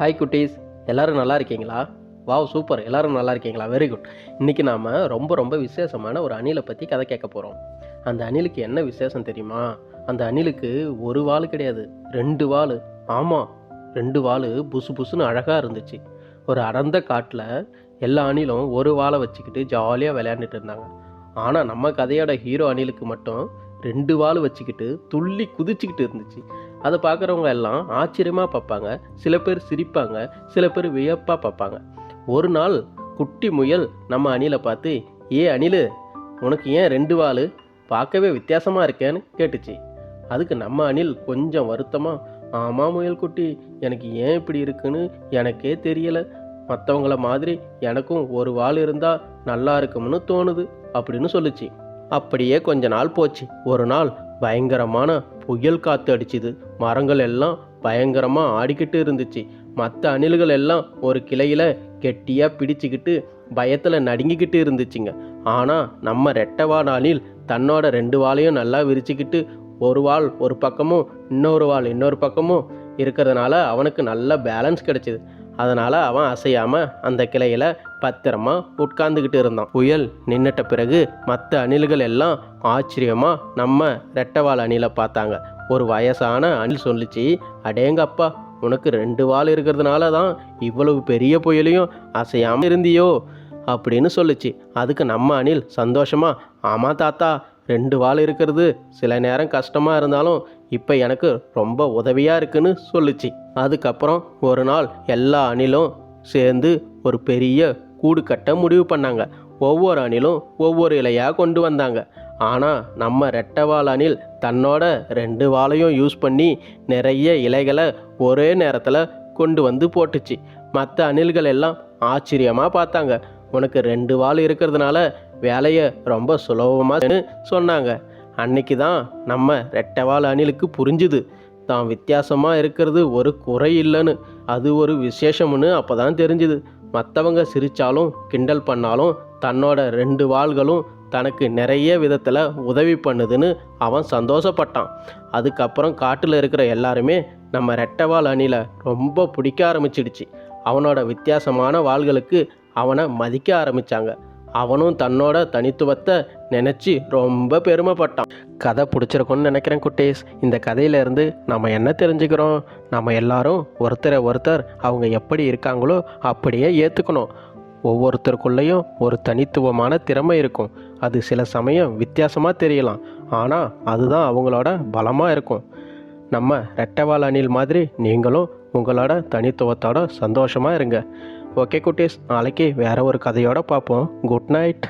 Hi குட்டீஸ், எல்லோரும் நல்லா இருக்கீங்களா? வாவ், சூப்பர், எல்லோரும் நல்லா இருக்கீங்களா? Very good. இன்றைக்கி நாம் ரொம்ப விசேஷமான ஒரு அணிலை பற்றி கதை கேட்க போகிறோம். அந்த அணிலுக்கு என்ன விசேஷம் தெரியுமா? அந்த அணிலுக்கு ஒரு வால் கிடையாது, 2 வால். ஆமாம், 2 வால் புசு புசுன்னு அழகாக இருந்துச்சு. ஒரு அடர்ந்த காட்டில் எல்லா அணிலும் ஒரு வாலை வச்சுக்கிட்டு ஜாலியாக விளையாண்டுட்டு இருந்தாங்க. ஆனால் நம்ம கதையோட ஹீரோ அணிலுக்கு மட்டும் 2 வால் வச்சுக்கிட்டு துள்ளி குதிச்சுக்கிட்டு இருந்துச்சு. அதை பார்க்குறவங்க எல்லாம் ஆச்சரியமாக பார்ப்பாங்க. சில பேர் சிரிப்பாங்க, சில பேர் வியப்பாக பார்ப்பாங்க. ஒரு நாள் குட்டி முயல் நம்ம அணிலை பார்த்து, ஏ அணிலு, உனக்கு ஏன் 2 வால்? பார்க்கவே வித்தியாசமாக இருக்கேன்னு கேட்டுச்சு. அதுக்கு நம்ம அணில் கொஞ்சம் வருத்தமாக, ஆமாம் முயல் குட்டி, எனக்கு ஏன் இப்படி இருக்குன்னு எனக்கே தெரியலை. மற்றவங்கள மாதிரி எனக்கும் ஒரு வால் இருந்தால் நல்லா இருக்கும்னு தோணுது அப்படின்னு சொல்லுச்சு. அப்படியே கொஞ்ச நாள் போச்சு. ஒரு நாள் பயங்கரமான புயல் காற்று அடிச்சுது. மரங்கள் எல்லாம் பயங்கரமாக ஆடிக்கிட்டு இருந்துச்சு. மற்ற அணில்கள் எல்லாம் ஒரு கிளையில் கெட்டியாக பிடிச்சிக்கிட்டு பயத்தில் நடுங்கிக்கிட்டு இருந்துச்சுங்க. ஆனால் நம்ம ரெட்டைவால் அணில் தன்னோட 2 வாலையும் நல்லா விரிச்சுக்கிட்டு, ஒரு வால் ஒரு பக்கமும் இன்னொரு வால் இன்னொரு பக்கமும் இருக்கிறதுனால அவனுக்கு நல்ல பேலன்ஸ் கிடச்சிது. அதனால் அவன் அசையாமல் அந்த கிளையில் பத்திரமா உட்கார்ந்துக்கிட்டு இருந்தான். புயல் நின்றுட்ட பிறகு மற்ற அணில்கள் எல்லாம் ஆச்சரியமாக நம்ம ரெட்டைவால் அணிலை பார்த்தாங்க. ஒரு வயசான அணில் சொல்லிச்சு, அடேங்கப்பா, உனக்கு 2 வால் இருக்கிறதுனால தான் இவ்வளவு பெரிய புயலையும் அசையாமல் இருந்தியோ அப்படின்னு சொல்லிச்சு. அதுக்கு நம்ம அணில் சந்தோஷமா, ஆமாம் தாத்தா, 2 வால் இருக்கிறது சில நேரம் கஷ்டமாக இருந்தாலும் இப்போ எனக்கு ரொம்ப உதவியாக இருக்குன்னு சொல்லிச்சு. அதுக்கப்புறம் ஒரு நாள் எல்லா அணிலும் சேர்ந்து ஒரு பெரிய கூடு கட்ட முடிவு பண்ணாங்க. ஒவ்வொரு அணிலும் ஒவ்வொரு இலையாக கொண்டு வந்தாங்க. ஆனால் நம்ம ரெட்டைவால் அணில் தன்னோட 2 வாலையும் யூஸ் பண்ணி நிறைய இலைகளை ஒரே நேரத்தில் கொண்டு வந்து போட்டுச்சு. மற்ற அணில்கள் எல்லாம் ஆச்சரியமாக பார்த்தாங்க. உனக்கு 2 வால் இருக்கிறதுனால வேலையை ரொம்ப சுலபமாக சொன்னாங்க. அன்னைக்கு தான் நம்ம ரெட்டைவால் அணிலுக்கு புரிஞ்சுது, தான் வித்தியாசமாக இருக்கிறது ஒரு குறை இல்லைன்னு, அது ஒரு விசேஷம்னு அப்போ தான் தெரிஞ்சுது. மற்றவங்க சிரித்தாலும் கிண்டல் பண்ணாலும் தன்னோட 2 வாள்களும் தனக்கு நிறைய விதத்தில் உதவி பண்ணுதுன்னு அவன் சந்தோஷப்பட்டான். அதுக்கப்புறம் காட்டில் இருக்கிற எல்லாருமே நம்ம ரெட்டைவால் அணிலை ரொம்ப பிடிக்க ஆரம்பிச்சிடுச்சு. அவனோட வித்தியாசமான வாள்களுக்கு அவனை மதிக்க ஆரம்பித்தாங்க. அவனும் தன்னோட தனித்துவத்தை நினச்சி ரொம்ப பெருமைப்பட்டான். கதை பிடிச்சிருக்குன்னு நினைக்கிறேன் குட்டீஸ். இந்த கதையிலேருந்து நம்ம என்ன தெரிஞ்சுக்கிறோம்? நம்ம எல்லாரும் ஒருத்தரை ஒருத்தர் அவங்க எப்படி இருக்காங்களோ அப்படியே ஏற்றுக்கணும். ஒவ்வொருத்தருக்குள்ளேயும் ஒரு தனித்துவமான திறமை இருக்கும். அது சில சமயம் வித்தியாசமாக தெரியலாம், ஆனால் அதுதான் அவங்களோட பலமாக இருக்கும். நம்ம ரெட்டைவால் அணில் மாதிரி நீங்களும் உங்களோட தனித்துவத்தோட சந்தோஷமாக இருங்க. ஓகே குட்டீஸ், நாளைக்கு வேற ஒரு கதையோட பார்ப்போம். Good night.